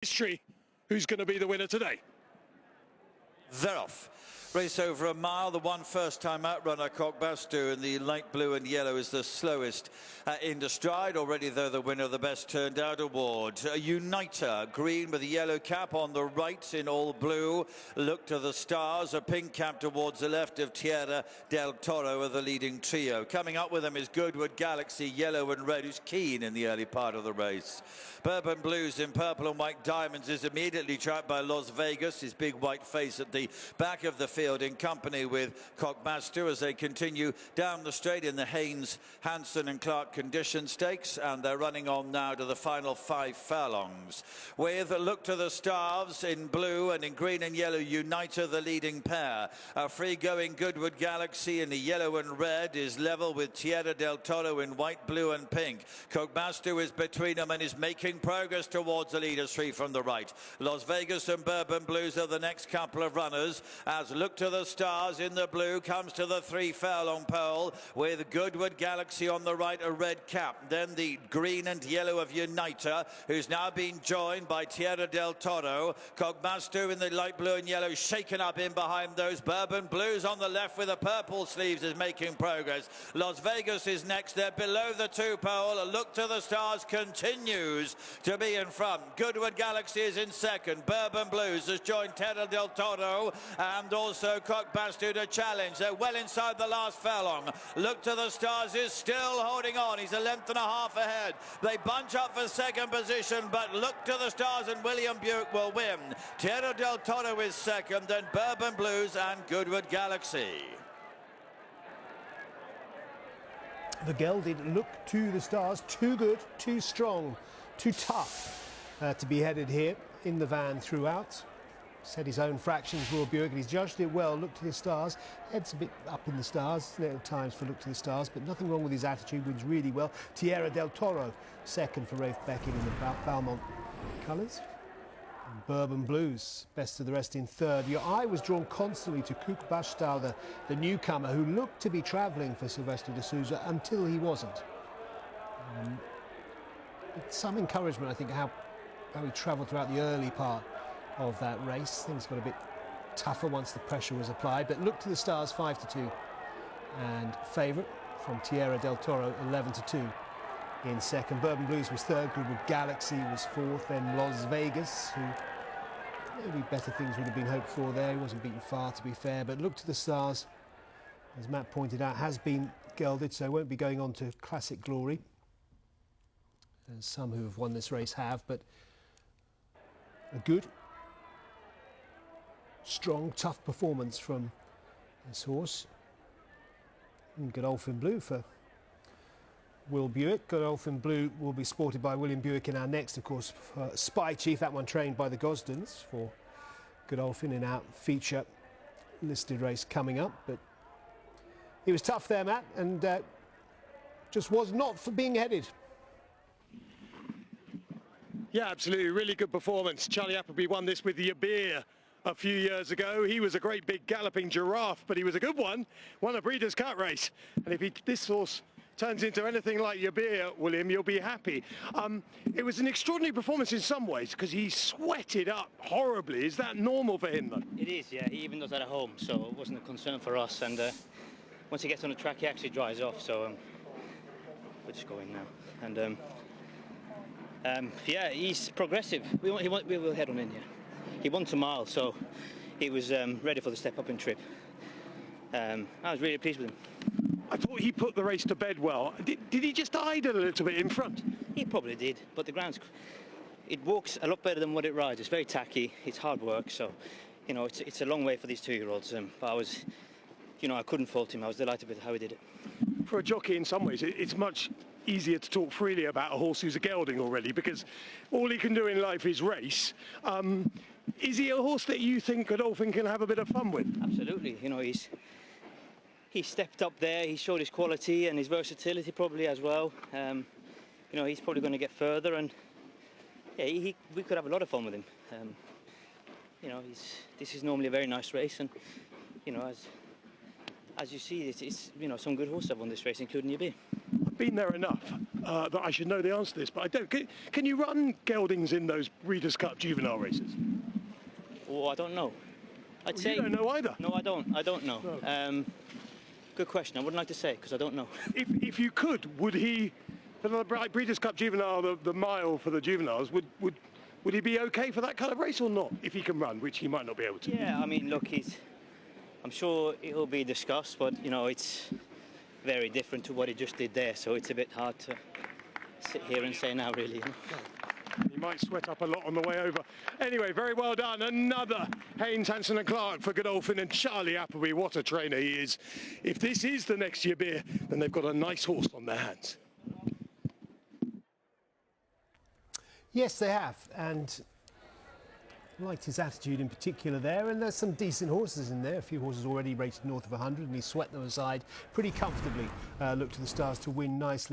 history. Who's going to be the winner today? They're off. Race over a mile. The one first-time outrunner, class2, in the light blue and yellow, is the slowest into stride. Already, though, the winner of the Best Turned Out award. A Uniter, green with a yellow cap on the right in all blue. Look to the Stars. A pink cap towards the left of Tierra del Toro of the leading trio. Coming up with them is Goodwood Galaxy, yellow and red, who's keen in the early part of the race. Bourbon Blues in purple and white diamonds is immediately trapped by Las Vegas, his big white face at the back of the field in company with Cockmaster as they continue down the straight in the Haynes, Hanson and Clark Condition Stakes, and they're running on now to the final 5 furlongs. With a Look to the Stars in blue and in green and yellow, Uniter the leading pair. A free-going Goodwood Galaxy in the yellow and red is level with Tierra del Toro in white, blue and pink. Cockmaster is between them and is making progress towards the leaders, 3 from the right. Las Vegas and Bourbon Blues are the next couple of runners, as Look to the Stars in the blue comes to the 3 furlong pole with Goodwood Galaxy on the right, a red cap. Then the green and yellow of Uniter, who's now been joined by Tierra del Toro. Cockmaster in the light blue and yellow shaken up in behind those. Bourbon Blues on the left with the purple sleeves is making progress. Las Vegas is next. They're below the 2 pole. A Look to the Stars continues to be in front. Goodwood Galaxy is in second. Bourbon Blues has joined Tierra del Toro and also Cockmaster to challenge. They're well inside the last furlong. Look to the Stars is still holding on. He's a length and a half ahead. They bunch up for second position, but Look to the Stars and William Buick will win. Tierra del Toro is second, then Bourbon Blues and Goodwood Galaxy. The gelded Look to the Stars, too good, too strong, too tough to be headed here in the van throughout. Set his own fractions, Will Buick, and he's judged it well. Look to the Stars, head's a bit up in the stars at times for Look to the Stars, but nothing wrong with his attitude, wins really well. Tierra del Toro, second for Rafe Beckett in the Valmont colours. And Bourbon Blues, best of the rest in third. Your eye was drawn constantly to Cockmaster, the newcomer, who looked to be travelling for Silvestre de Sousa until he wasn't. Some encouragement, I think, how he travelled throughout the early part of that race. Things got a bit tougher once the pressure was applied, but Look to the Stars 5-2, and favourite from Tierra del Toro 11-2 in second. Bourbon Blues was third. Goodwood Galaxy was fourth. Then Las Vegas, who maybe better things would have been hoped for there. He wasn't beaten far, to be fair, but Look to the Stars, as Matt pointed out, has been gelded, so won't be going on to classic glory, as some who have won this race have, but a good, strong, tough performance from this horse. And Godolphin Blue for Will Buick. Godolphin Blue will be sported by William Buick in our next, of course, Spy Chief, that one trained by the Gosdens for Godolphin in our feature listed race coming up. But he was tough there, Matt, and just was not for being headed. Yeah, absolutely. Really good performance. Charlie Appleby won this with the Beer a few years ago. He was a great big galloping giraffe, but he was a good one. Won a Breeders' Cup race. And if this horse turns into anything like your Beer, William, you'll be happy. It was an extraordinary performance in some ways because he sweated up horribly. Is that normal for him, though? It is, yeah. He even does that at home, so it wasn't a concern for us. And once he gets on the track, he actually dries off. So we're just going now. And yeah, he's progressive. We will head on in here. He won 2 miles, so he was ready for the step-up and trip. I was really pleased with him. I thought he put the race to bed well. Did he just idle a little bit in front? He probably did, but the ground's... It walks a lot better than what it rides. It's very tacky, it's hard work, so, you know, it's a long way for these 2-year-olds. But I was, you know, I couldn't fault him. I was delighted with how he did it. For a jockey, in some ways, it's much easier to talk freely about a horse who's a gelding already, because all he can do in life is race. Is he a horse that you think Godolphin can have a bit of fun with? Absolutely. You know, he stepped up there. He showed his quality and his versatility probably as well. You know, he's probably going to get further, and yeah, we could have a lot of fun with him. You know, this is normally a very nice race, and you know, as you see, it's you know, some good horses have won this race, including your Beer. been there enough that I should know the answer to this, but I don't. Can you run geldings in those Breeders' Cup juvenile races? Oh, I don't know. I'd say you don't know either. No, I don't. I don't know. No. Good question. I wouldn't like to say because I don't know. If you could, would he, for the Breeders' Cup juvenile, the mile for the juveniles, would he be okay for that kind of race or not? If he can run, which he might not be able to. Yeah, I mean, look, I'm sure it'll be discussed, but you know, it's very different to what he just did there, so it's a bit hard to sit here and say now, really. You know? He might sweat up a lot on the way over. Anyway, very well done. Another Haynes, Hanson and Clark for Godolphin, and Charlie Appleby. What a trainer he is. If this is the next Yabir, then they've got a nice horse on their hands. Yes, they have, and liked his attitude in particular there, and there's some decent horses in there. A few horses already rated north of 100, and he swept them aside pretty comfortably. Looked to the stars to win nicely.